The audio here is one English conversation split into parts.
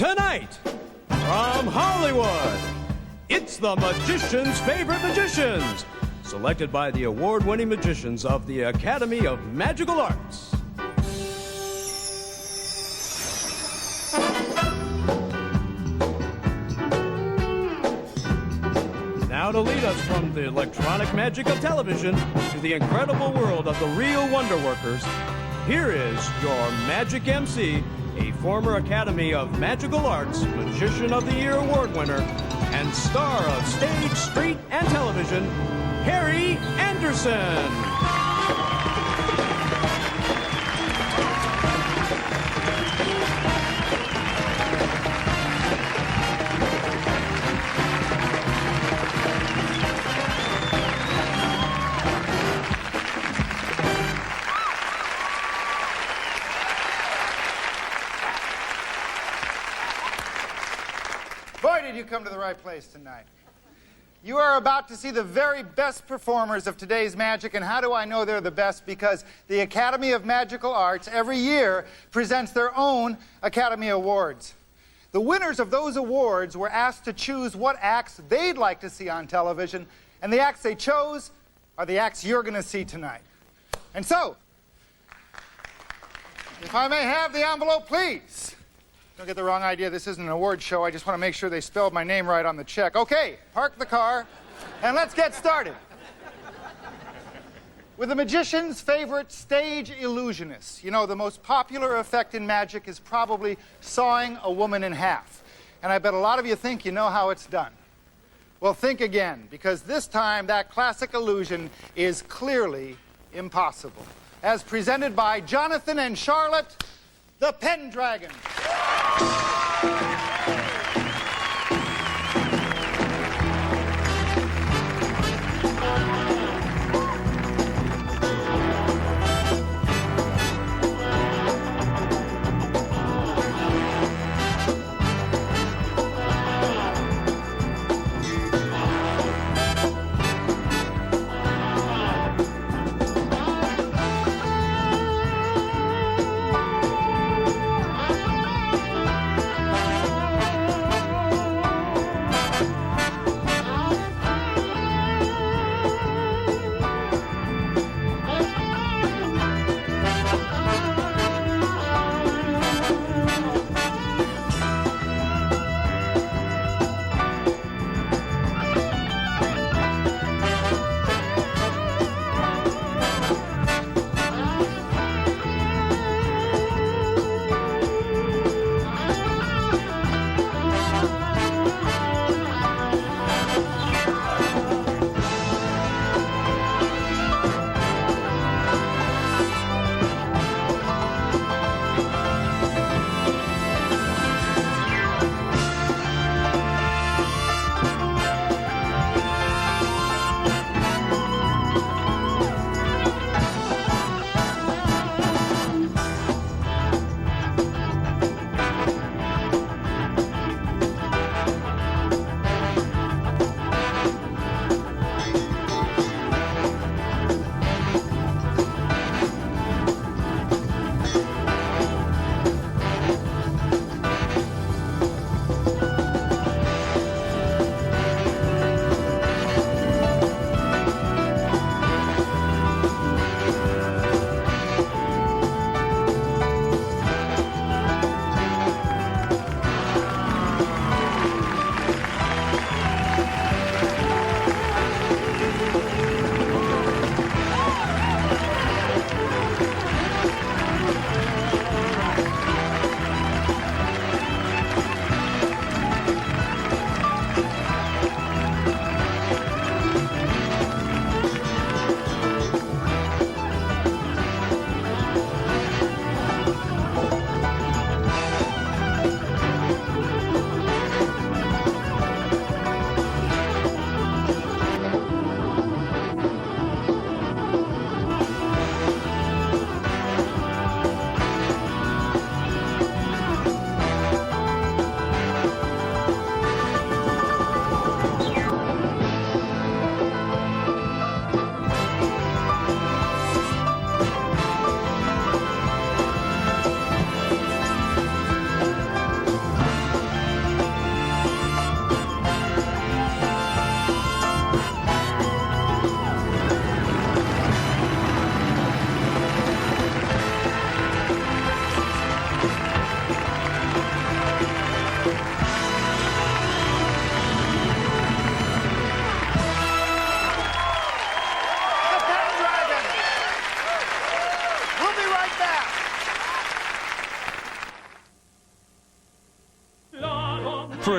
Tonight, from Hollywood, it's the magician's favorite magicians, selected by the award-winning magicians of the Academy of Magical Arts. Now to lead us from the electronic magic of television to the incredible world of the real wonder workers, here is your Magic MC, a former Academy of Magical Arts Magician of the Year award winner and star of stage, street, and television, Harry Anderson. Boy, did you come to the right place tonight. You are about to see the very best performers of today's magic, and how do I know they're the best? Because the Academy of Magical Arts every year presents their own Academy Awards. The winners of those awards were asked to choose what acts they'd like to see on television, and the acts they chose are the acts you're going to see tonight. And so, if I may have the envelope, please. Don't get the wrong idea. This isn't an award show. I just want to make sure they spelled my name right on the check. Okay, park the car, and let's get started. With the magician's favorite stage illusionists. You know, the most popular effect in magic is probably sawing a woman in half. And I bet a lot of you think you know how it's done. Well, think again, because this time that classic illusion is clearly impossible. As presented by Jonathan and Charlotte, the Pendragon.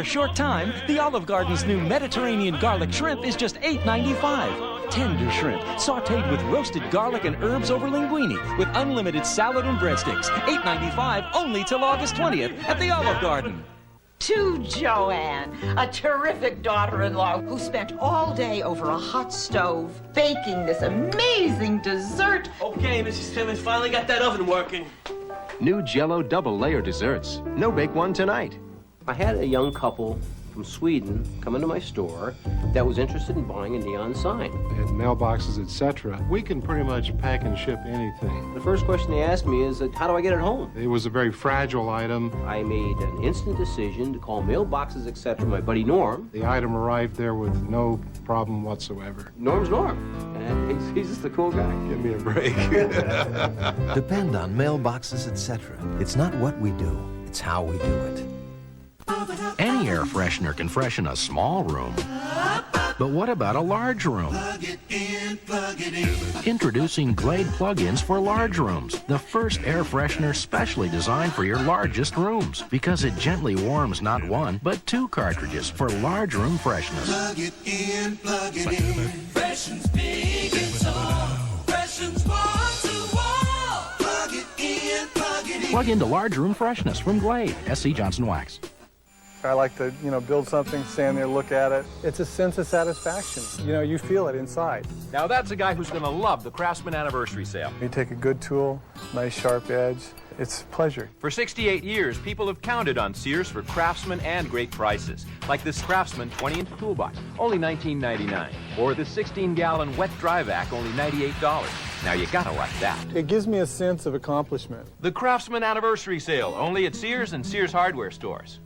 a short time, the Olive Garden's new Mediterranean garlic shrimp is just $8.95. Tender shrimp, sautéed with roasted garlic and herbs over linguine, with unlimited salad and breadsticks. $8.95 only till August 20th at the Olive Garden. To Joanne, a terrific daughter-in-law who spent all day over a hot stove baking this amazing dessert. Okay, Mrs. Timmons, finally got that oven working. New Jell-O double layer desserts. No bake one tonight. I had a young couple from Sweden come into my store that was interested in buying a neon sign. They had mailboxes, etc. We can pretty much pack and ship anything. The first question they asked me is, how do I get it home? It was a very fragile item. I made an instant decision to call mailboxes, etc. my buddy Norm. The item arrived there with no problem whatsoever. Norm's Norm, and he's just a cool guy. Give me a break. Depend on mailboxes, etc. It's not what we do, it's how we do it. Any air freshener can freshen a small room. But what about a large room? Plug it in, plug it in. Introducing Glade plug-ins for large rooms, the first air freshener specially designed for your largest rooms, because it gently warms not one, but two cartridges for large room freshness. Plug it in, plug it in. Freshens big and tall. Freshens wall to wall. Plug it in, plug it in. Plug into large room freshness from Glade. S.C. Johnson Wax. I like to, build something, stand there, look at it. It's a sense of satisfaction. You feel it inside. Now that's a guy who's going to love the Craftsman Anniversary Sale. You take a good tool, nice sharp edge. It's a pleasure. For 68 years, people have counted on Sears for Craftsman and great prices. Like this Craftsman 20-inch toolbox, only $19.99. Or this 16-gallon wet dry vac, only $98. Now you gotta like that. It gives me a sense of accomplishment. The Craftsman Anniversary Sale, only at Sears and Sears hardware stores.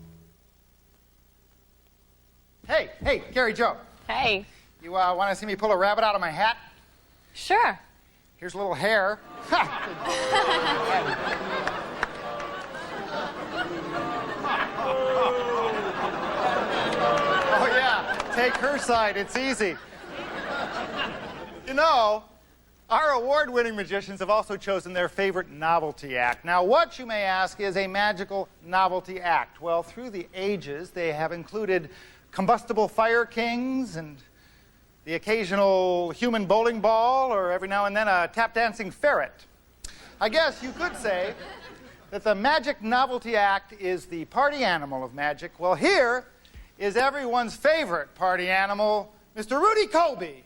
Hey, Gary Joe. Hey. You want to see me pull a rabbit out of my hat? Sure. Here's a little hair. Oh, yeah. Take her side. It's easy. Our award-winning magicians have also chosen their favorite novelty act. Now, what, you may ask, is a magical novelty act? Well, through the ages, they have included combustible fire kings and the occasional human bowling ball, or every now and then a tap-dancing ferret. I guess you could say that the magic novelty act is the party animal of magic. Well, here is everyone's favorite party animal, Mr. Rudy Colby.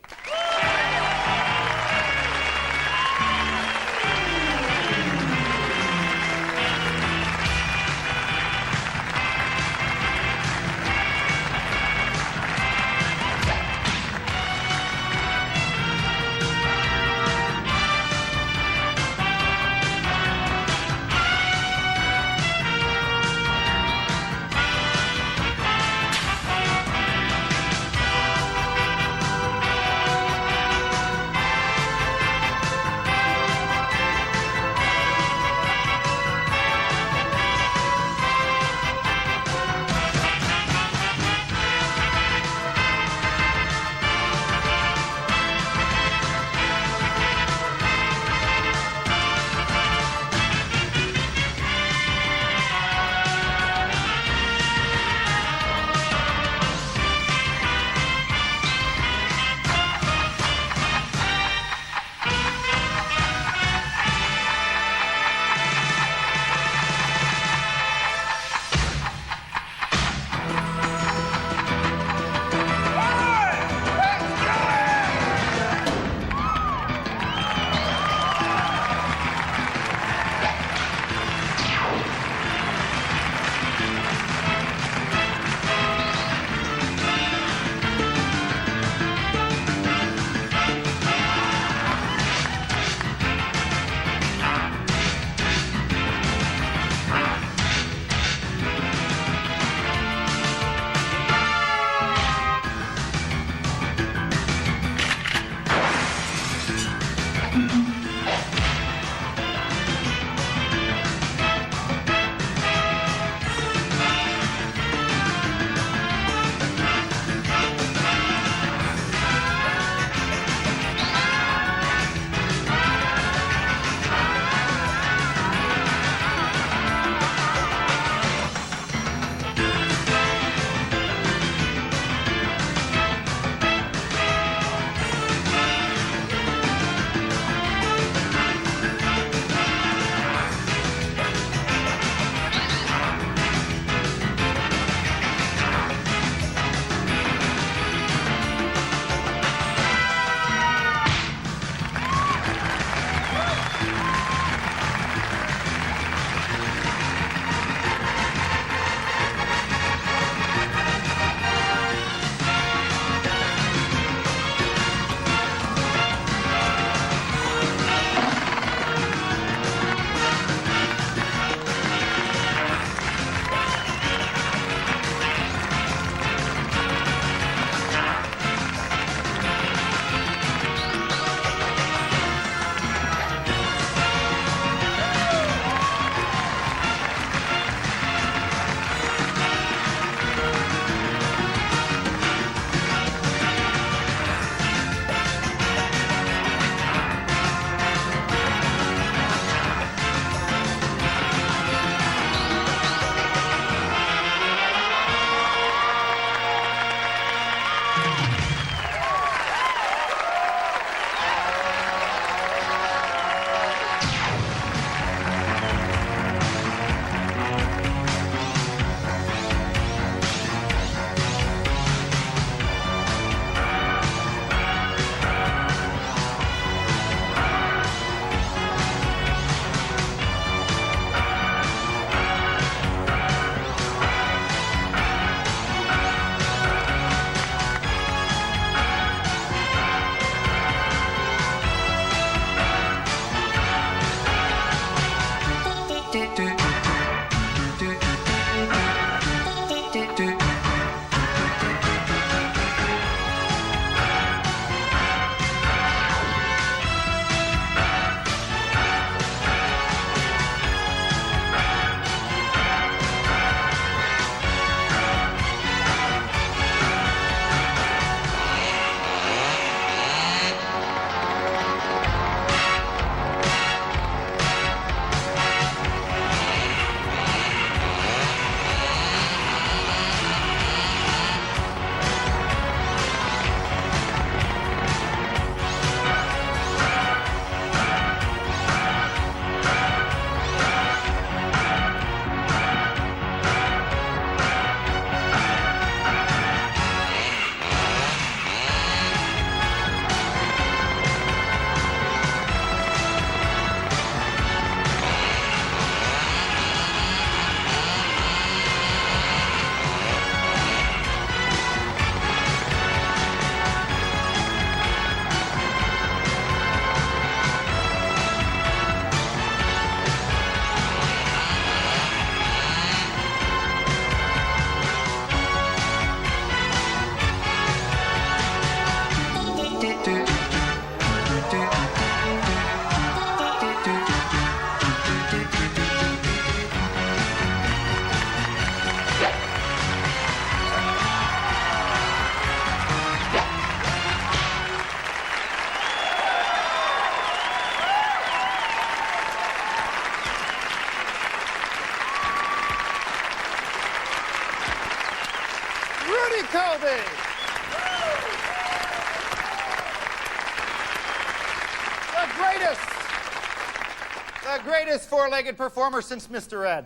The greatest four-legged performer since Mr. Ed.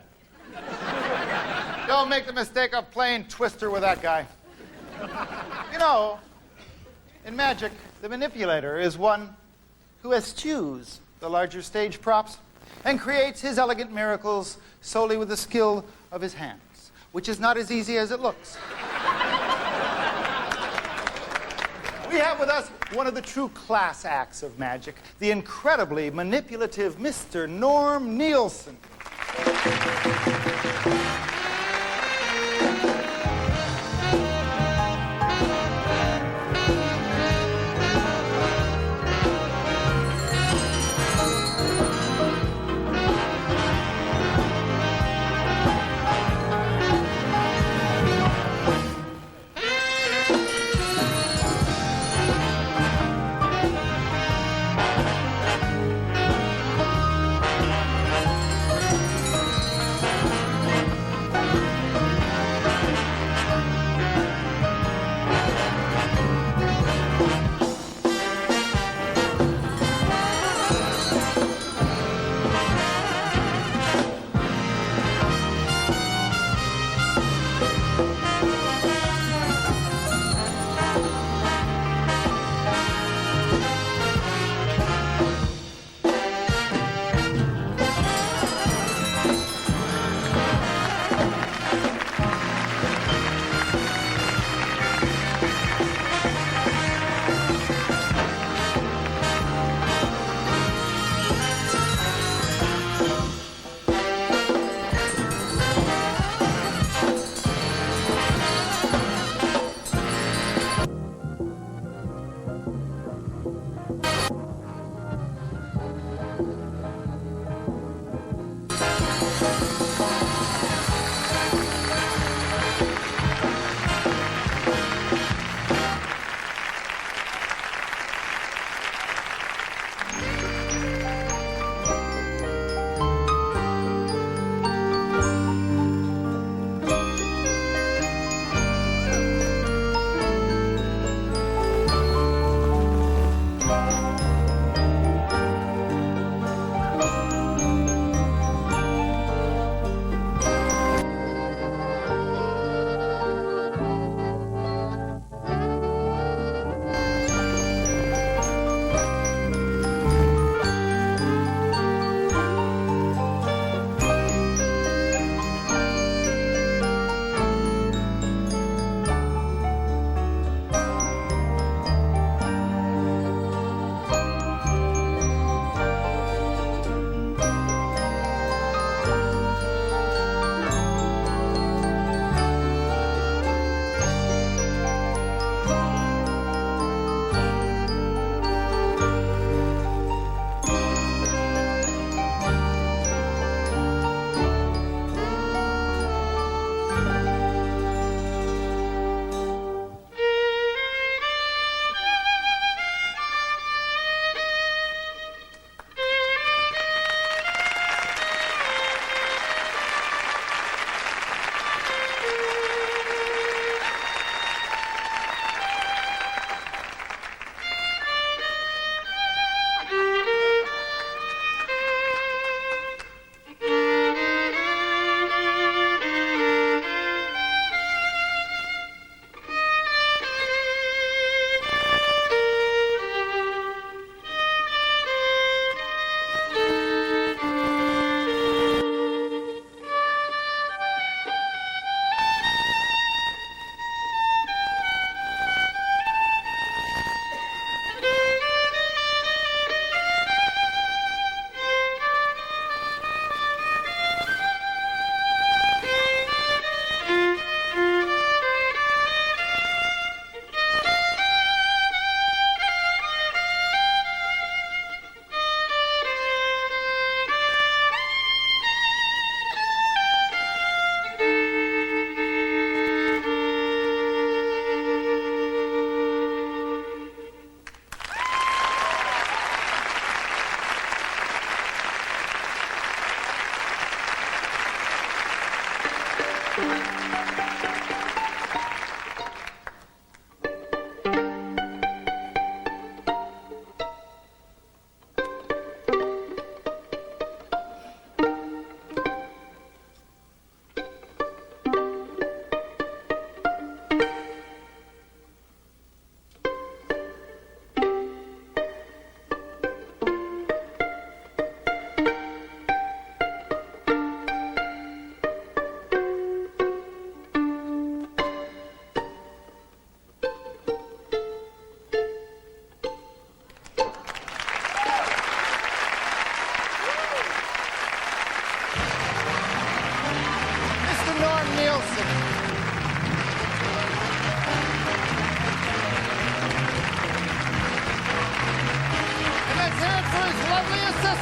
Don't make the mistake of playing Twister with that guy. You know, in magic, the manipulator is one who eschews the larger stage props and creates his elegant miracles solely with the skill of his hands, which is not as easy as it looks. We have with us one of the true class acts of magic, the incredibly manipulative Mr. Norm Nielsen.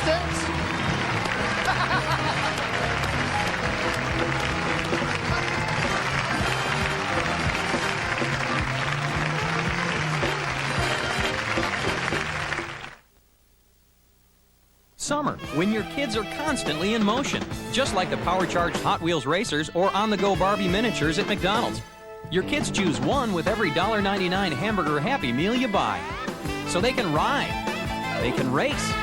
contestants. Summer, when your kids are constantly in motion, just like the power-charged Hot Wheels racers or on-the-go Barbie miniatures at McDonald's. Your kids choose one with every $1.99 hamburger Happy Meal you buy. So they can ride, they can race,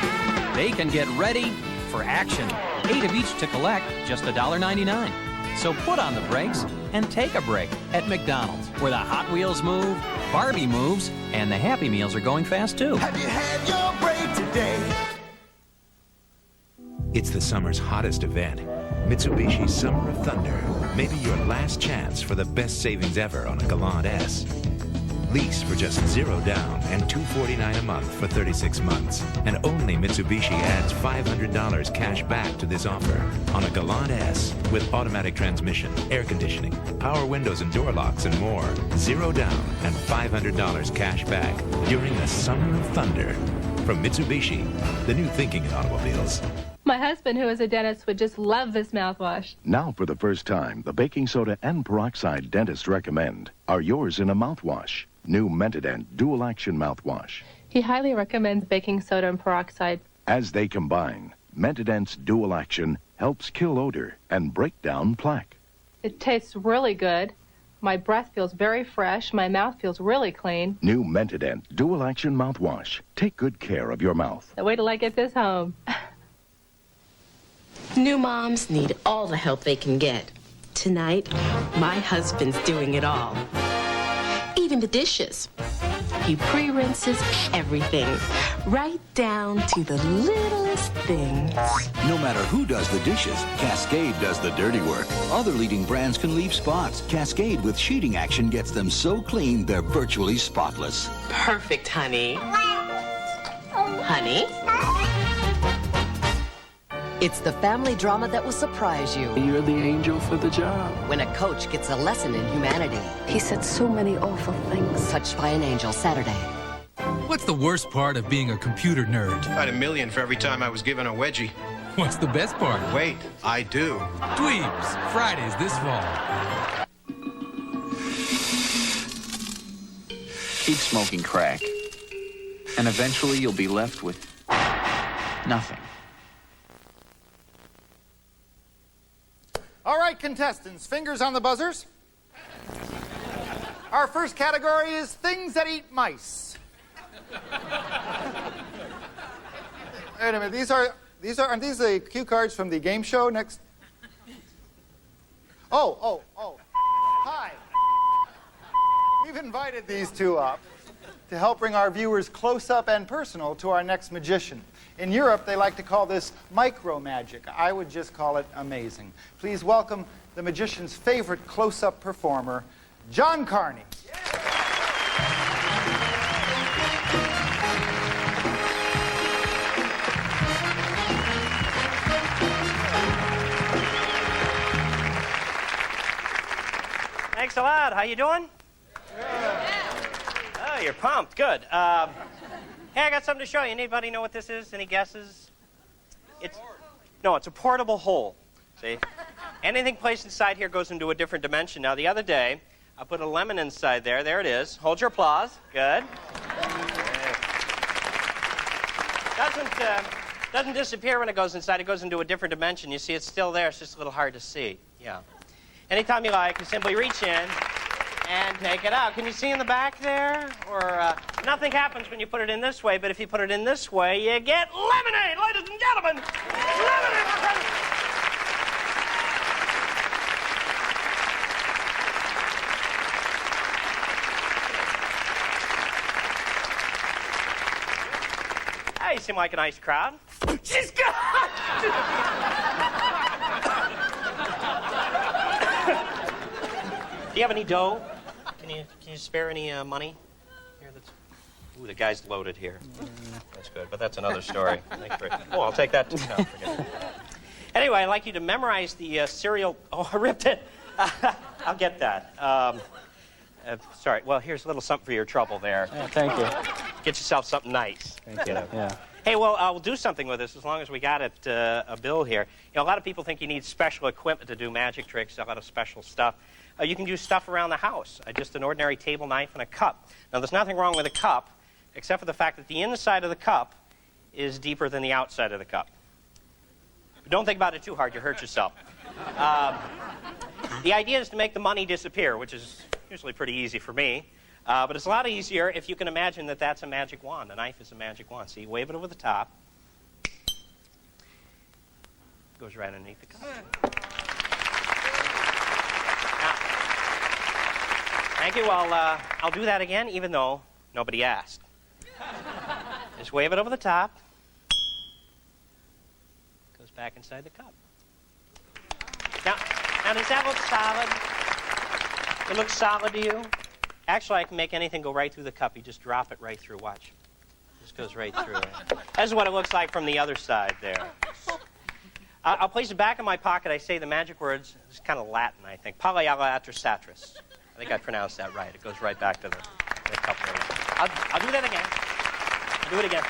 they can get ready for action. 8 of each to collect, just $1.99. So put on the brakes and take a break at McDonald's, where the Hot Wheels move, Barbie moves, and the Happy Meals are going fast too. Have you had your break today? It's the summer's hottest event, Mitsubishi's Summer of Thunder. Maybe your last chance for the best savings ever on a Galant S. Lease for just $0 down and $249 a month for 36 months. And only Mitsubishi adds $500 cash back to this offer on a Galant S with automatic transmission, air conditioning, power windows and door locks, and more. $0 down and $500 cash back during the Summer of Thunder. From Mitsubishi, the new thinking in automobiles. My husband, who is a dentist, would just love this mouthwash. Now, for the first time, the baking soda and peroxide dentists recommend are yours in a mouthwash. New Mentadent Dual Action Mouthwash. He highly recommends baking soda and peroxide. As they combine, Mentadent's Dual Action helps kill odor and break down plaque. It tastes really good. My breath feels very fresh. My mouth feels really clean. New Mentadent Dual Action Mouthwash. Take good care of your mouth. Wait till I get this home. New moms need all the help they can get. Tonight, my husband's doing it all. Even the dishes. He pre-rinses everything, right down to the littlest things. No matter who does the dishes, Cascade does the dirty work. Other leading brands can leave spots. Cascade with sheeting action gets them so clean they're virtually spotless. Perfect, honey. Honey? It's the family drama that will surprise you. You're the angel for the job. When a coach gets a lesson in humanity. He said so many awful things. Touched by an Angel, Saturday. What's the worst part of being a computer nerd? I'd $1 million for every time I was given a wedgie. What's the best part? Wait, I do. Dweebs, Fridays this fall. Keep smoking crack, and eventually you'll be left with nothing. All right, contestants, fingers on the buzzers. Our first category is things that eat mice. Wait a minute, aren't these the cue cards from the game show next? Oh. Hi. We've invited these two up to help bring our viewers close up and personal to our next magician. In Europe, they like to call this micro magic. I would just call it amazing. Please welcome the magician's favorite close-up performer, John Carney. Thanks a lot. How you doing? Oh, you're pumped. Good. Hey, I got something to show you. Anybody know what this is? Any guesses? It's a portable hole. See? Anything placed inside here goes into a different dimension. Now, the other day, I put a lemon inside there. There it is. Hold your applause. Good. Doesn't disappear when it goes inside. It goes into a different dimension. You see, it's still there. It's just a little hard to see. Yeah. Anytime you like, you simply reach in and take it out. Can you see in the back there? Or nothing happens when you put it in this way, but if you put it in this way, you get lemonade, ladies and gentlemen. Lemonade, my friends. Hey, you seem like a nice crowd. She's gone! Do you have any dough? Can you spare any money? Here, ooh, the guy's loaded here. That's good, but that's another story. Oh, I'll take that too. No, forget it. Anyway, I'd like you to memorize the cereal. Oh, I ripped it. I'll get that. Sorry. Well, here's a little something for your trouble there. Thank you. Get yourself something nice. Thank you. Yeah. Hey, well, we'll do something with this as long as we got it a bill here. You know, a lot of people think you need special equipment to do magic tricks, a lot of special stuff. You can use stuff around the house, just an ordinary table knife and a cup. Now, there's nothing wrong with a cup, except for the fact that the inside of the cup is deeper than the outside of the cup. But don't think about it too hard, you hurt yourself. The idea is to make the money disappear, which is usually pretty easy for me. But it's a lot easier if you can imagine that that's a magic wand. A knife is a magic wand. So you wave it over the top. Goes right underneath the cup. Now, thank you. I'll do that again, even though nobody asked. Just wave it over the top. Goes back inside the cup. Now, does that look solid? It looks solid to you? Actually, I can make anything go right through the cup. You just drop it right through. Watch. Just goes right through it. That's what it looks like from the other side there. I'll place it back in my pocket. I say the magic words. It's kind of Latin, I think. Pallialatrasatris. I think I pronounced that right. It goes right back to the cup there. I'll do that again. I'll do it again.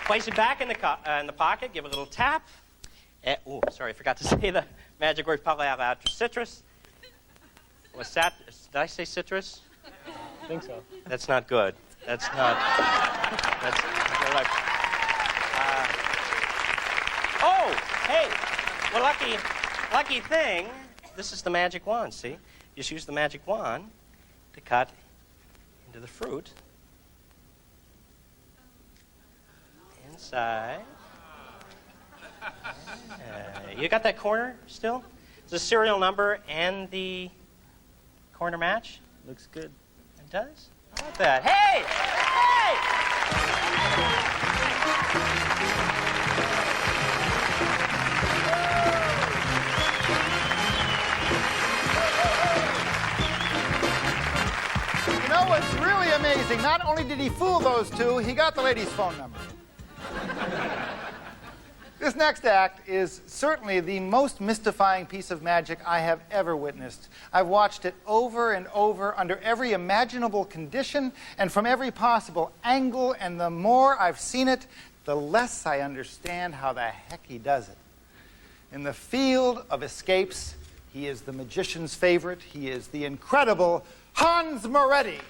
Place it back in the pocket. Give it a little tap. Oh, sorry, I forgot to say the magic word Pallialatrasatris. What's that? Did I say citrus? I think so. That's not good. That's not right. Oh, hey, well, lucky thing, this is the magic wand, see? Just use the magic wand to cut into the fruit. Inside. You got that corner still? The serial number and the corner match? Looks good. It does? How about that? Hey! You know what's really amazing? Not only did he fool those two, he got the lady's phone number. This next act is certainly the most mystifying piece of magic I have ever witnessed. I've watched it over and over under every imaginable condition and from every possible angle, and the more I've seen it, the less I understand how the heck he does it. In the field of escapes, he is the magician's favorite. He is the incredible Hans Moretti.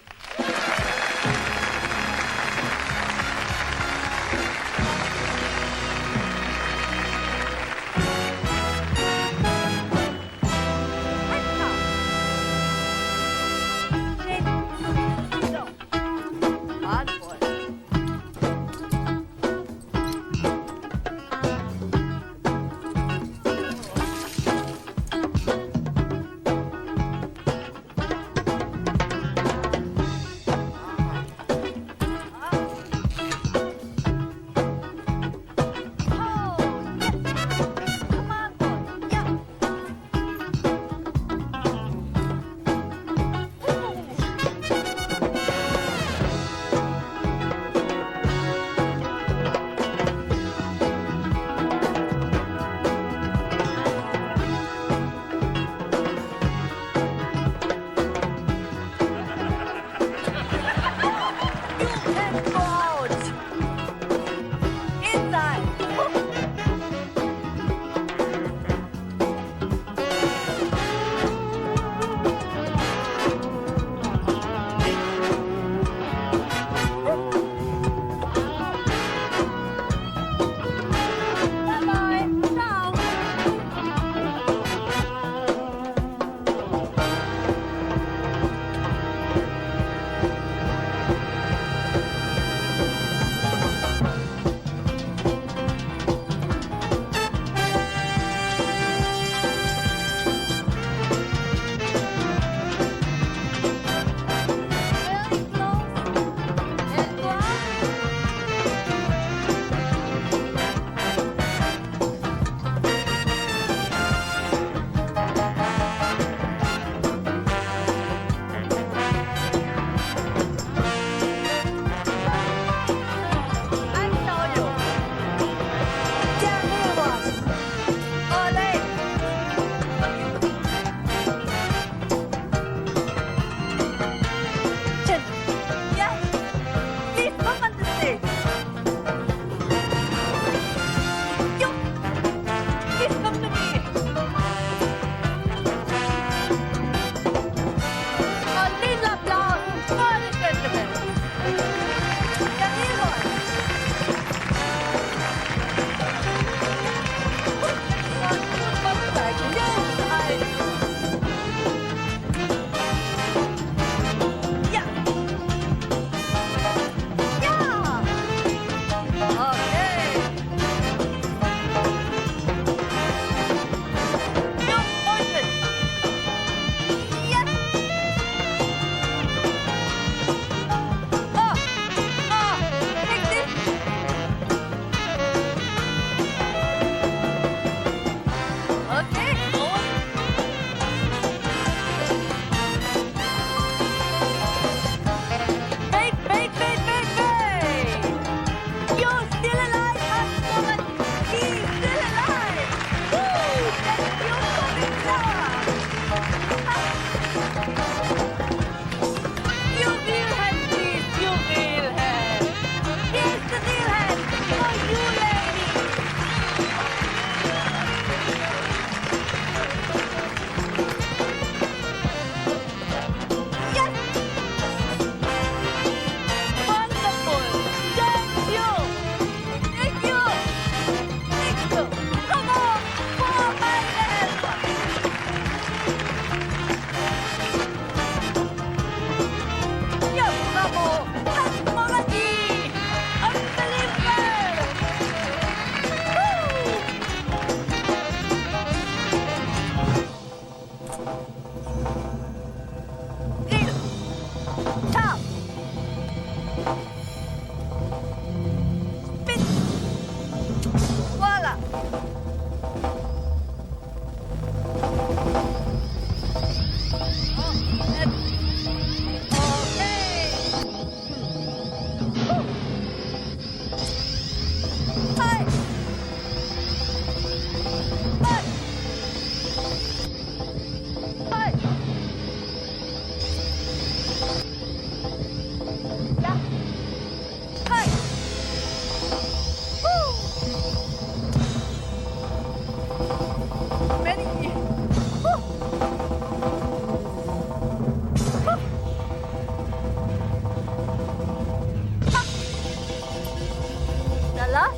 la.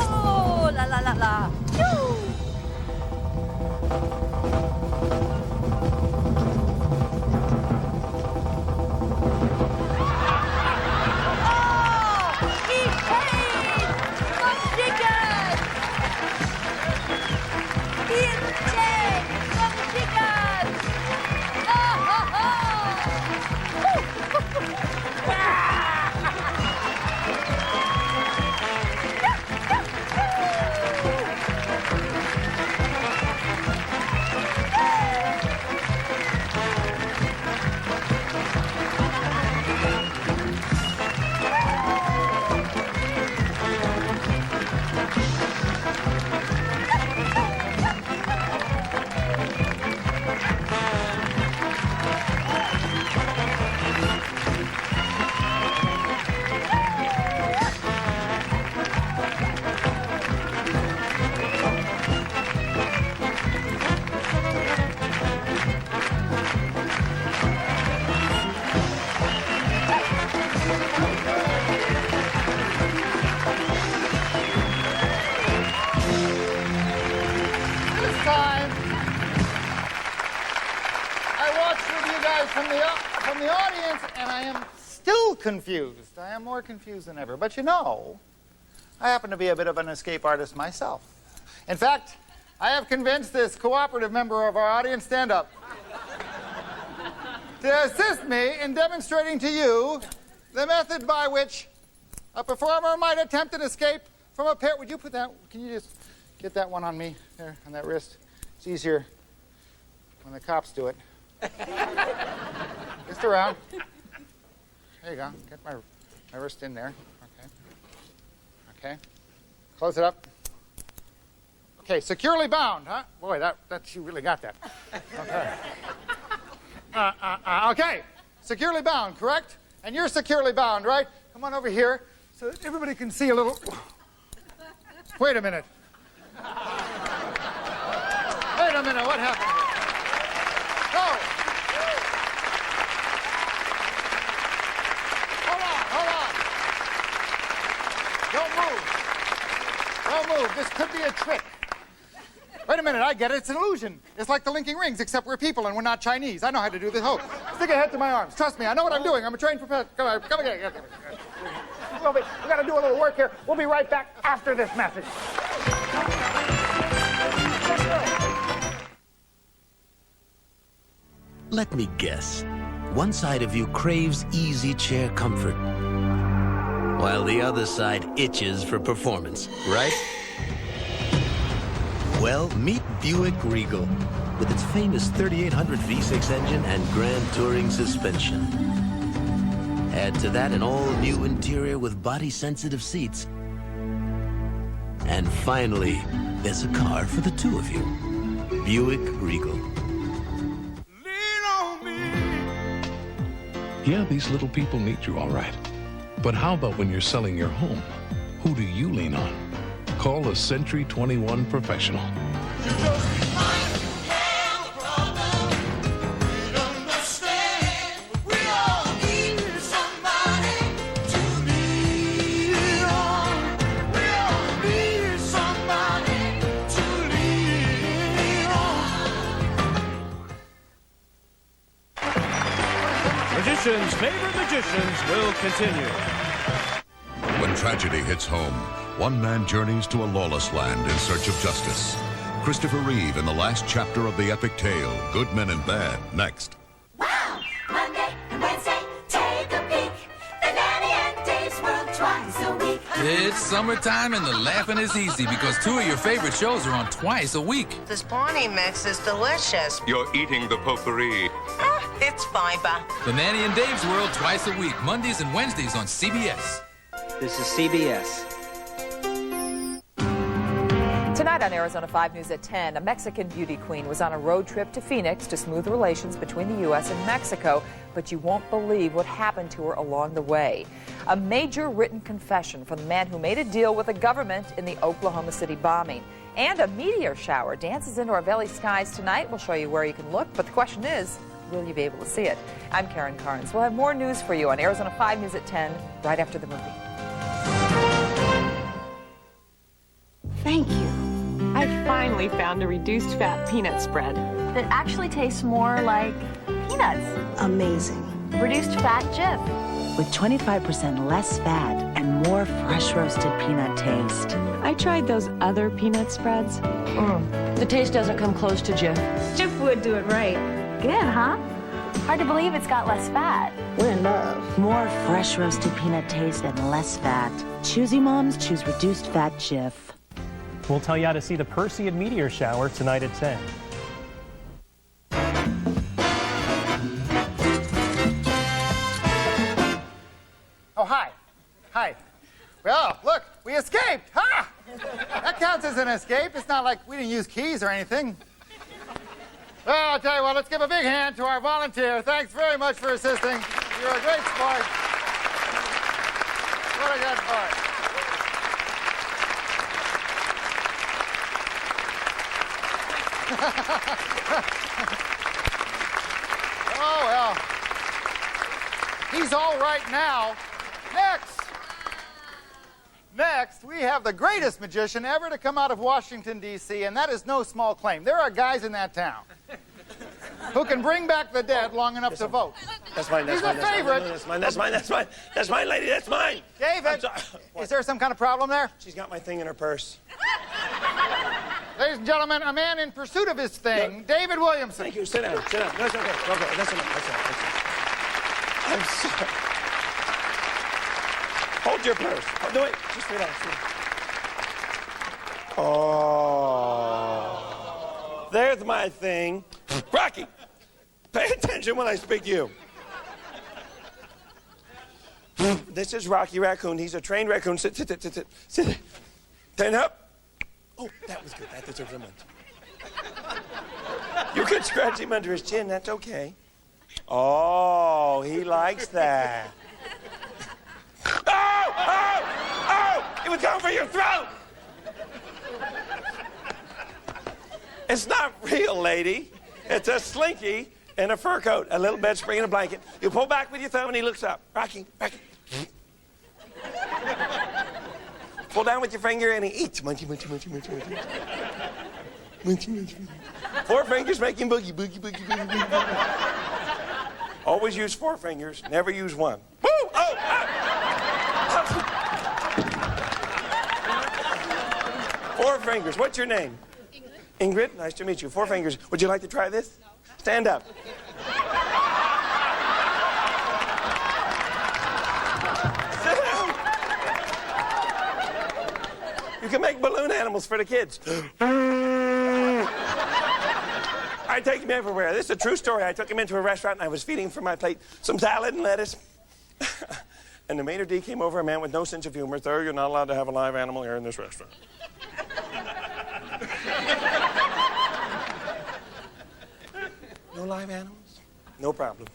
Oh, la la la la. Yoo. From the audience, and I am still confused. I am more confused than ever. But you know, I happen to be a bit of an escape artist myself. In fact, I have convinced this cooperative member of our audience, stand up, to assist me in demonstrating to you the method by which a performer might attempt an escape from a pair. Would you put that, can you just get that one on me there, on that wrist? It's easier when the cops do it. Just around. There you go. Get my wrist in there. Okay. Okay. Close it up. Okay, securely bound, huh? Boy, that you really got that. Okay. Okay. Securely bound, correct? And you're securely bound, right? Come on over here so that everybody can see a little. Wait a minute. Wait a minute, what happened here? Go! Don't move. This could be a trick. Wait a minute, I get it. It's an illusion. It's like the linking rings, except we're people and we're not Chinese. I know how to do this. Oh, stick a head to my arms. Trust me, I know what I'm doing. I'm a trained professional. Come again. We got to do a little work here. We'll be right back after this message. Let me guess. One side of you craves easy chair comfort, while the other side itches for performance, right? Well, meet Buick Regal with its famous 3800 V6 engine and Grand Touring suspension. Add to that an all-new interior with body-sensitive seats. And finally, there's a car for the two of you. Buick Regal. Yeah, these little people need you all right. But how about when you're selling your home? Who do you lean on? Call a Century 21 professional. Magician's Favorite Magicians will continue. When tragedy hits home, one man journeys to a lawless land in search of justice. Christopher Reeve in the last chapter of the epic tale, Good Men and Bad, next. Wow! Monday and Wednesday, take a peek. The Nanny and Dave's World twice a week. It's summertime and the laughing is easy because two of your favorite shows are on twice a week. This Bonnie mix is delicious. You're eating the potpourri. It's fiber. The Nanny and Dave's World twice a week, Mondays and Wednesdays on CBS. This is CBS. Tonight on Arizona 5 News at 10, a Mexican beauty queen was on a road trip to Phoenix to smooth relations between the U.S. and Mexico, but you won't believe what happened to her along the way. A major written confession from the man who made a deal with the government in the Oklahoma City bombing. And a meteor shower dances into our valley skies tonight. We'll show you where you can look, but the question is, will you be able to see it? I'm Karen Carnes. We'll have more news for you on Arizona 5 News at 10 right after the movie. Thank you. I finally found a reduced fat peanut spread. That actually tastes more like peanuts. Amazing. Reduced fat Jif. With 25% less fat and more fresh roasted peanut taste. I tried those other peanut spreads. The taste doesn't come close to Jif. Jif would do it right. Good, huh? Hard to believe it's got less fat. We're in love. More fresh roasted peanut taste and less fat. Choosy moms choose reduced fat Jif. We'll tell you how to see the Perseid meteor shower tonight at 10. Oh, hi. Hi. Well, look, we escaped. Ha! That counts as an escape. It's not like we didn't use keys or anything. Well, I'll tell you what, let's give a big hand to our volunteer. Thanks very much for assisting. You're a great sport. What a good sport. Oh, well. He's all right now. Next, we have the greatest magician ever to come out of Washington, D.C., and that is no small claim. There are guys in that town who can bring back the dead long enough to vote. That's mine, He's a favorite. That's mine, lady, that's mine. David, is there some kind of problem there? She's got my thing in her purse. Ladies and gentlemen, a man in pursuit of his thing, David Williamson. Thank you, sit down. That's okay, that's enough. I'm sorry. Hold your purse. Oh, no, wait, just relax. Oh. There's my thing. Rocky, pay attention when I speak to you. This is Rocky Raccoon. He's a trained raccoon. Sit. Stand up. Oh, that was good. That deserves a munch. You could scratch him under his chin. That's okay. Oh, he likes that. Oh! It was going for your throat! It's not real, lady. It's a slinky in a fur coat, a little bed spring and a blanket. You pull back with your thumb and he looks up. Rocky. Pull down with your finger and he eats. Munchy. 4 fingers make him boogie. Always use 4 fingers, never use 1. Woo! Oh! 4 fingers. What's your name? Ingrid. Nice to meet you. 4 fingers. Would you like to try this? Stand up. Sit down. You can make balloon animals for the kids. I take him everywhere. This is a true story. I took him into a restaurant and I was feeding him from my plate some salad and lettuce. And the maitre d' came over, a man with no sense of humor. Sir, you're not allowed to have a live animal here in this restaurant. No live animals? No problem.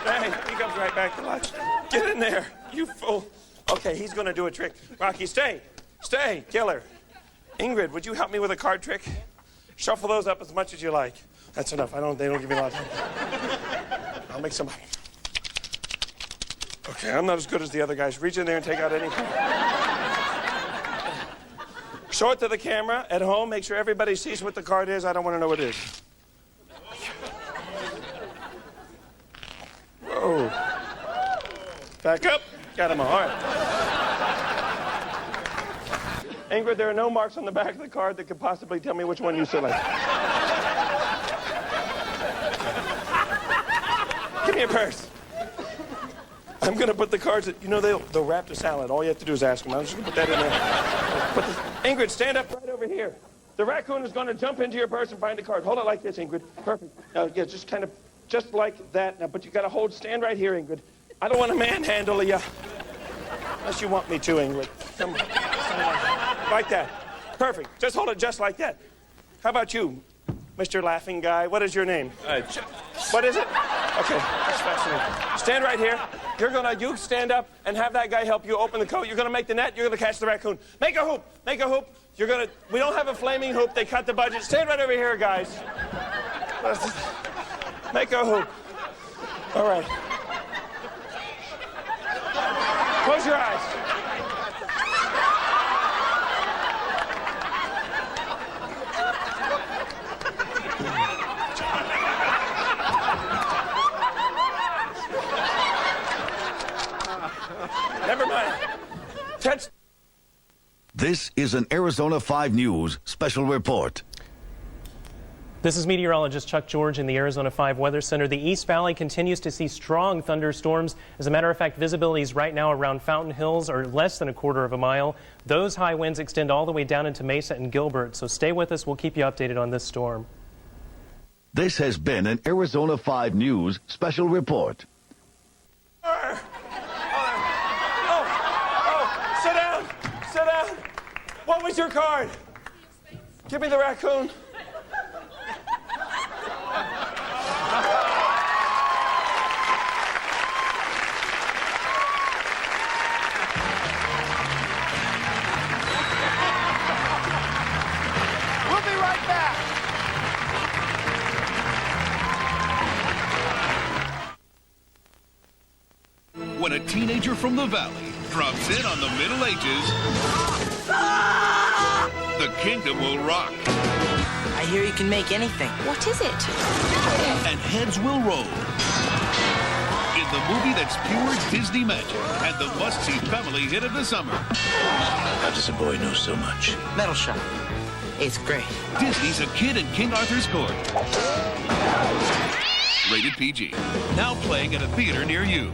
Stay. He comes right back to lunch. Get in there, you fool. Okay, he's going to do a trick. Rocky, stay. Stay, killer. Ingrid, would you help me with a card trick? Shuffle those up as much as you like. That's enough. They don't give me a lot of time. I'll make some. Okay, I'm not as good as the other guys. Reach in there and take out anything. Show it to the camera at home. Make sure everybody sees what the card is. I don't want to know what it is. Whoa. Back up. Got him all. All right. Ingrid, there are no marks on the back of the card that could possibly tell me which one you select. Give me a purse. I'm going to put the cards that, they'll wrap the salad. All you have to do is ask them. I'm just going to put that in there. Ingrid, stand up right over here. The raccoon is going to jump into your purse and find the card. Hold it like this, Ingrid. Perfect. Now, yeah, just like that. Now, but you got to stand right here, Ingrid. I don't want to manhandle you. Unless you want me to, Ingrid. Come on. Like that. Perfect. Just hold it just like that. How about you, Mr. Laughing Guy? What is your name? What is it? Okay, that's fascinating. Stand right here. You stand up and have that guy help you open the coat. You're gonna make the net. You're gonna catch the raccoon. Make a hoop. Make a hoop. We don't have a flaming hoop. They cut the budget. Stand right over here, guys. Make a hoop. All right. Close your eyes. Never mind. Touch. This is an Arizona 5 News special report. This is meteorologist Chuck George in the Arizona 5 Weather Center. The East Valley continues to see strong thunderstorms. As a matter of fact, visibilities right now around Fountain Hills are less than a quarter of a mile. Those high winds extend all the way down into Mesa and Gilbert, so stay with us. We'll keep you updated on this storm. This has been an Arizona 5 News special report. Sit down. Sit down. What was your card? Give me the raccoon. We'll be right back. When a teenager from the Valley drops in on the Middle Ages, the kingdom will rock. I hear you can make anything. What is it? And heads will roll. In the movie that's pure Disney magic and the must-see family hit of the summer. How does a boy know so much? Metal Shop. It's great. Disney's A Kid in King Arthur's Court. Rated PG. Now playing at a theater near you.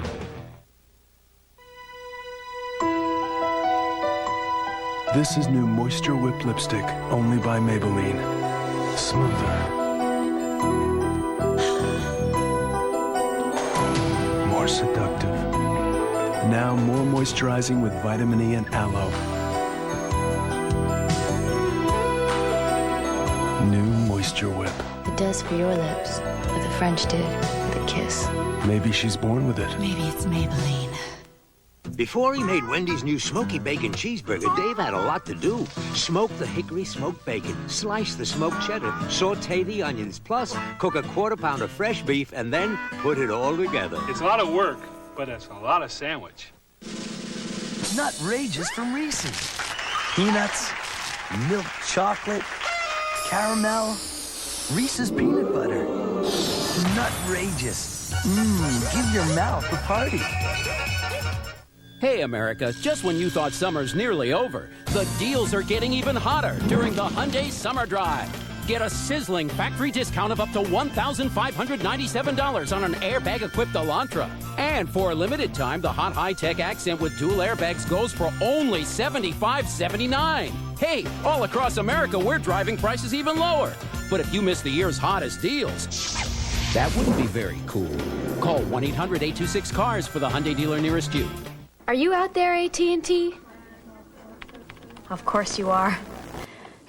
This is new Moisture Whip Lipstick, only by Maybelline. Smoother. More seductive. Now more moisturizing with vitamin E and aloe. New Moisture Whip. It does for your lips what the French did with a kiss. Maybe she's born with it. Maybe it's Maybelline. Before he made Wendy's new smoky bacon cheeseburger, Dave had a lot to do. Smoke the hickory smoked bacon, slice the smoked cheddar, saute the onions, plus cook a quarter pound of fresh beef, and then put it all together. It's a lot of work, but it's a lot of sandwich. Nutrageous from Reese's. Peanuts, milk chocolate, caramel, Reese's peanut butter. Nutrageous. Give your mouth a party. Hey, America, just when you thought summer's nearly over, the deals are getting even hotter during the Hyundai Summer Drive. Get a sizzling factory discount of up to $1,597 on an airbag-equipped Elantra. And for a limited time, the hot high-tech Accent with dual airbags goes for only $75.79. Hey, all across America, we're driving prices even lower. But if you miss the year's hottest deals, that wouldn't be very cool. Call 1-800-826-CARS for the Hyundai dealer nearest you. Are you out there, AT&T? Of course you are.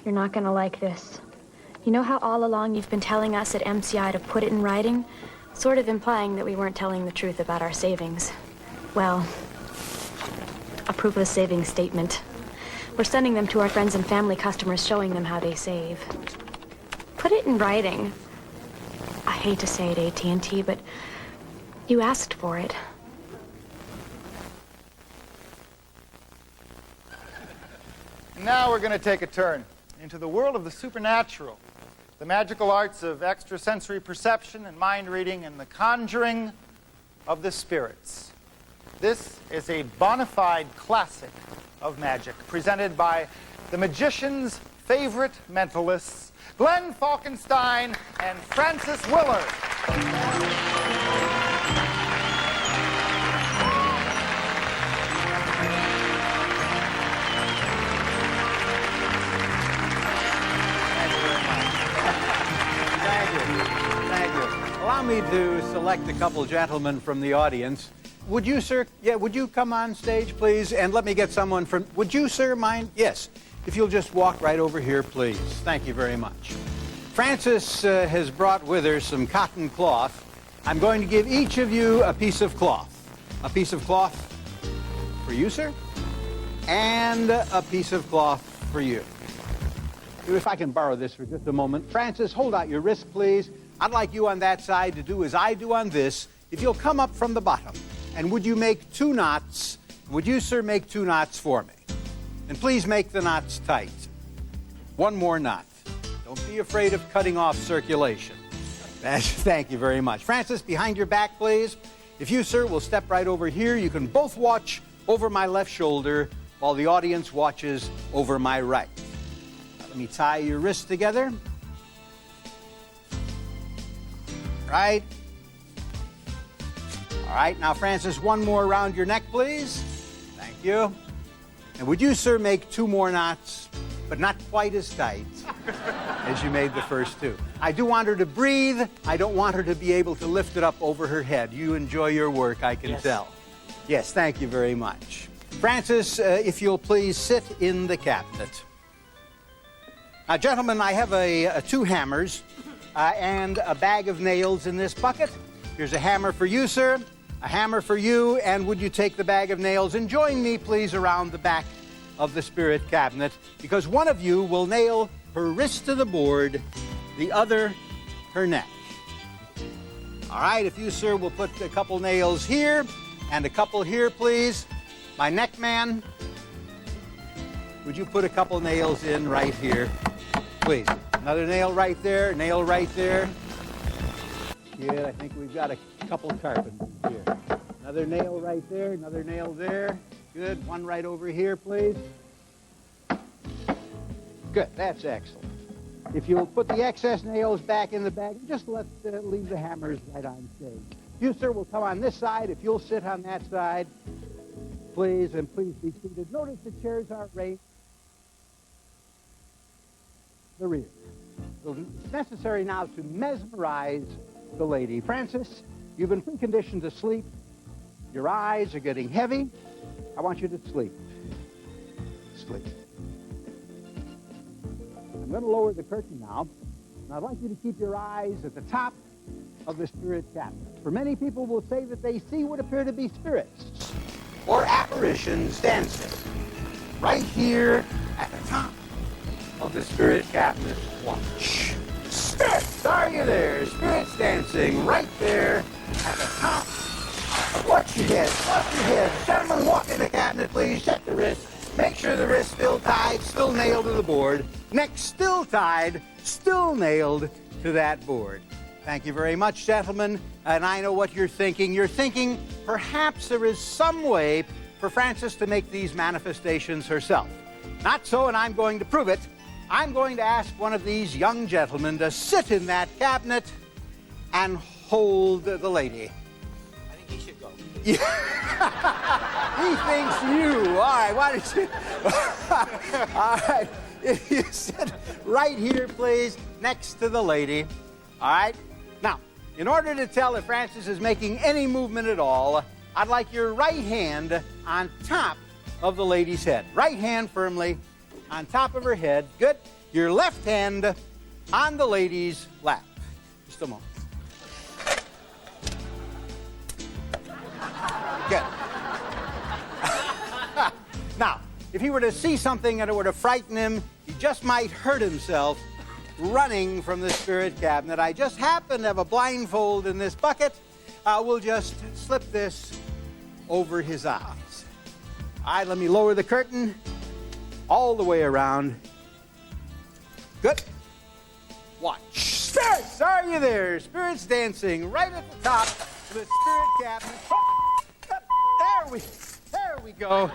You're not gonna like this. You know how all along you've been telling us at MCI to put it in writing? Sort of implying that we weren't telling the truth about our savings. Well, approve of the savings statement. We're sending them to our friends and family customers, showing them how they save. Put it in writing. I hate to say it, AT&T, but you asked for it. Now we're going to take a turn into the world of the supernatural, the magical arts of extrasensory perception and mind reading, and the conjuring of the spirits. This is a bona fide classic of magic, presented by the magician's favorite mentalists, Glenn Falkenstein and Francis Willard. Allow me to select a couple gentlemen from the audience. Would you, sir, would you come on stage, please? And let me get someone from, would you, sir, mind? Yes. If you'll just walk right over here, please. Thank you very much. Frances has brought with her some cotton cloth, I'm going to give each of you a piece of cloth. A piece of cloth for you, sir, and a piece of cloth for you. If I can borrow this for just a moment. Francis, hold out your wrist, please. I'd like you on that side to do as I do on this. If you'll come up from the bottom, and would you make 2 knots? Would you, sir, make 2 knots for me? And please make the knots tight. 1 more knot. Don't be afraid of cutting off circulation. Thank you very much. Francis, behind your back, please. If you, sir, will step right over here, you can both watch over my left shoulder while the audience watches over my right. Let me tie your wrists together. Right. All right, now, Francis, 1 more around your neck, please. Thank you. And would you, sir, make 2 more knots, but not quite as tight as you made the first 2. I do want her to breathe. I don't want her to be able to lift it up over her head. You enjoy your work, I can tell. Yes, thank you very much. Francis, if you'll please sit in the cabinet. Now, gentlemen, I have 2 hammers and a bag of nails in this bucket. Here's a hammer for you, sir, a hammer for you, and would you take the bag of nails and join me, please, around the back of the spirit cabinet, because one of you will nail her wrist to the board, the other her neck. All right, if you, sir, will put a couple nails here and a couple here, please. My neck man, would you put a couple nails in right here, please? Another nail right there, nail right there. Good, I think we've got a couple carpenters here. Another nail right there, another nail there. Good, 1 right over here, please. Good, that's excellent. If you'll put the excess nails back in the bag, just leave the hammers right on stage. You, sir, will come on this side. If you'll sit on that side, please, and please be seated. Notice the chairs are arranged the rear. So it's necessary now to mesmerize the lady. Francis, you've been preconditioned to sleep. Your eyes are getting heavy. I want you to sleep. Sleep. I'm going to lower the curtain now, and I'd like you to keep your eyes at the top of the spirit cabinet. For many people will say that they see what appear to be spirits or apparitions dancing right here at the top of the spirit cabinet. Watch. Spirits, are you there? Spirits dancing right there at the top. Watch your head, watch your head. Gentlemen, walk in the cabinet, please. Check the wrist. Make sure the wrist's still tied, still nailed to the board. Neck still tied, still nailed to that board. Thank you very much, gentlemen. And I know what you're thinking. You're thinking perhaps there is some way for Francis to make these manifestations herself. Not so, and I'm going to prove it. I'm going to ask one of these young gentlemen to sit in that cabinet and hold the lady. I think he should go. He thinks you. All right, why don't you? All right, if you sit right here, please, next to the lady. All right? Now, in order to tell if Francis is making any movement at all, I'd like your right hand on top of the lady's head. Right hand firmly on top of her head. Good. Your left hand on the lady's lap. Just a moment. Good. Now, if he were to see something and it were to frighten him, he just might hurt himself running from the spirit cabinet. I just happen to have a blindfold in this bucket. We'll just slip this over his eyes. All right, let me lower the curtain all the way around. Good. Watch. Spirits, are you there? Spirits dancing right at the top of the spirit cabinet. There we go. All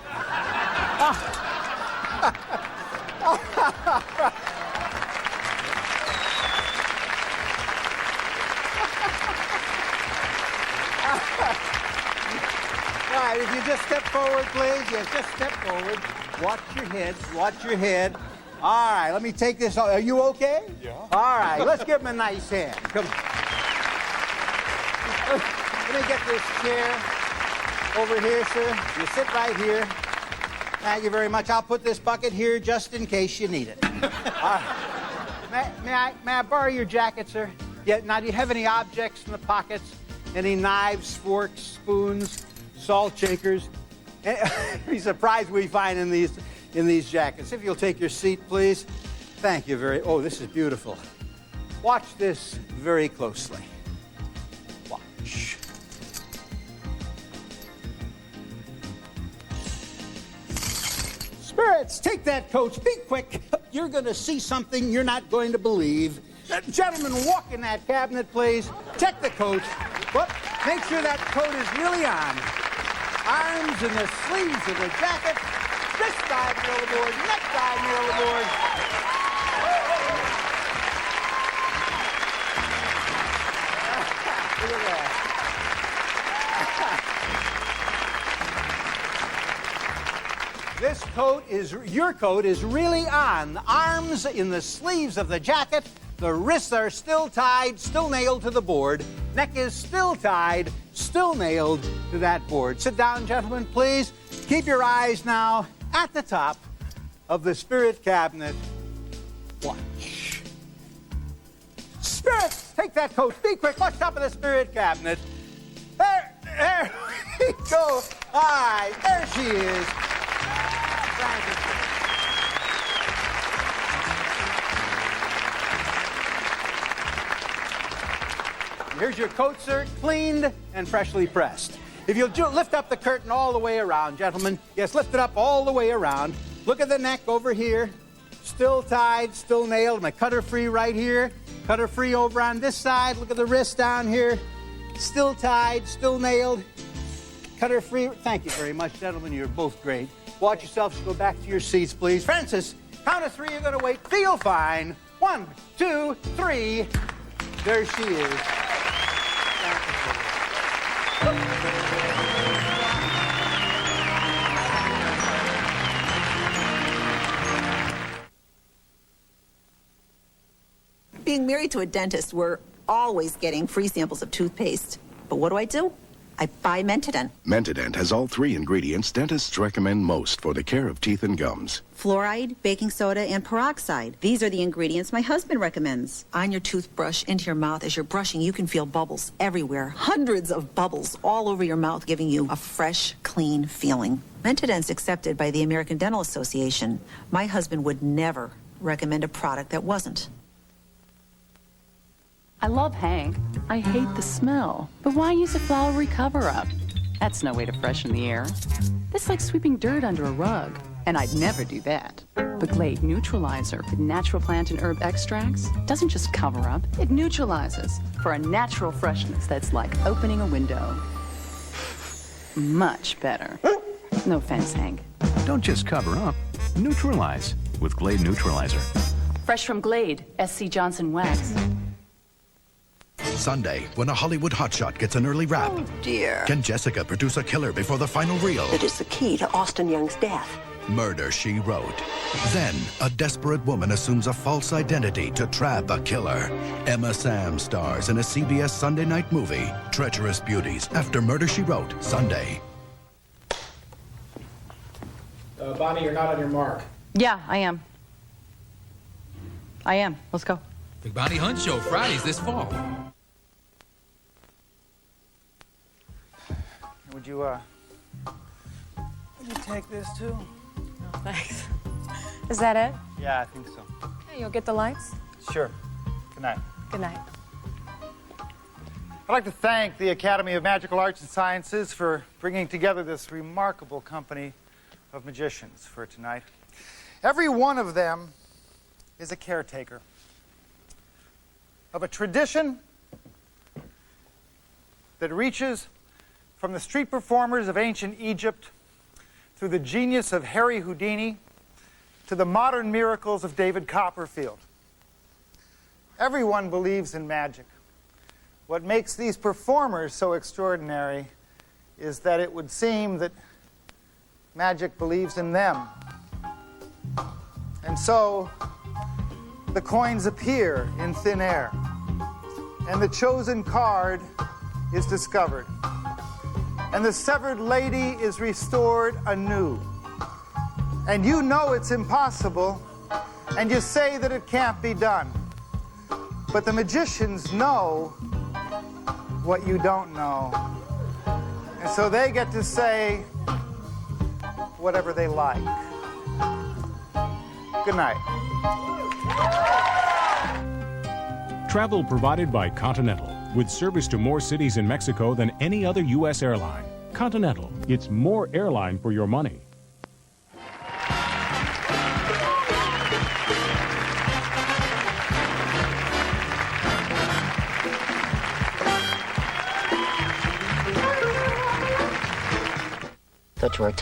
right, if you just step forward, please. Yes, just step forward. Watch your head. Watch your head. All right, let me take this off. Are you okay? Yeah. All right, let's give him a nice hand. Come on. Let me get this chair over here, sir. You sit right here. Thank you very much. I'll put this bucket here just in case you need it. May I borrow your jacket, sir? Yeah. Now, do you have any objects in the pockets? Any knives, forks, spoons, salt shakers? Be surprised what we find in these jackets. If you'll take your seat, please. Thank you very. Oh, this is beautiful. Watch this very closely. Watch. Spirits, take that coat. Speak quick. You're going to see something you're not going to believe. Gentlemen, walk in that cabinet, please. Check the coat. Whoop. Make sure that coat is really on. Arms in the sleeves of the jacket. Wrist diagonal aboard. Neck diagonal aboard. Look at that. This coat is, your coat is really on. The arms in the sleeves of the jacket. The wrists are still tied, still nailed to the board. Neck is still tied, still nailed to that board. Sit down, gentlemen, please. Keep your eyes now at the top of the Spirit cabinet. Watch. Spirit, take that coat. Be quick. Watch top of the Spirit cabinet. There we go. All right, there she is. Thank you. Here's your coat, sir, cleaned and freshly pressed. If you'll lift up the curtain all the way around, gentlemen. Yes, lift it up all the way around. Look at the neck over here. Still tied, still nailed. My cutter free right here. Cutter free over on this side. Look at the wrist down here. Still tied, still nailed. Cutter free. Thank you very much, gentlemen. You're both great. Watch yourselves go back to your seats, please. Francis, count of three. You're going to wait. Feel fine. 1, 2, 3. There she is. Being married to a dentist, we're always getting free samples of toothpaste. But what do? I buy Mentadent. Mentadent has all three ingredients dentists recommend most for the care of teeth and gums. Fluoride, baking soda, and peroxide. These are the ingredients my husband recommends. On your toothbrush, into your mouth, as you're brushing, you can feel bubbles everywhere. Hundreds of bubbles all over your mouth, giving you a fresh, clean feeling. Mentadent's accepted by the American Dental Association. My husband would never recommend a product that wasn't. I love Hank. I hate the smell. But why use a flowery cover-up? That's no way to freshen the air. That's like sweeping dirt under a rug. And I'd never do that. The Glade Neutralizer with natural plant and herb extracts doesn't just cover up, it neutralizes for a natural freshness that's like opening a window. Much better. No offense, Hank. Don't just cover up, neutralize with Glade Neutralizer. Fresh from Glade, SC Johnson Wax. Sunday, when a Hollywood hotshot gets an early rap. Oh, dear. Can Jessica produce a killer before the final reel? It is the key to Austin Young's death. Murder, She Wrote. Then, a desperate woman assumes a false identity to trap a killer. Emma Sam stars in a CBS Sunday night movie, Treacherous Beauties, after Murder, She Wrote, Sunday. Bonnie, you're not on your mark. Yeah, I am. Let's go. Big Bonnie Hunt Show, Fridays this fall. Would you take this too? Oh, thanks. Is that it? Yeah, I think so. Hey, you'll get the lights? Sure. Good night. Good night. I'd like to thank the Academy of Magical Arts and Sciences for bringing together this remarkable company of magicians for tonight. Every one of them is a caretaker of a tradition that reaches from the street performers of ancient Egypt through the genius of Harry Houdini to the modern miracles of David Copperfield. Everyone believes in magic. What makes these performers so extraordinary is that it would seem that magic believes in them. And so the coins appear in thin air, and the chosen card is discovered, and the severed lady is restored anew. And you know it's impossible, and you say that it can't be done. But the magicians know what you don't know. And so they get to say whatever they like. Good night. Travel provided by Continental, with service to more cities in Mexico than any other U.S. airline. Continental, it's more airline for your money. Thought you were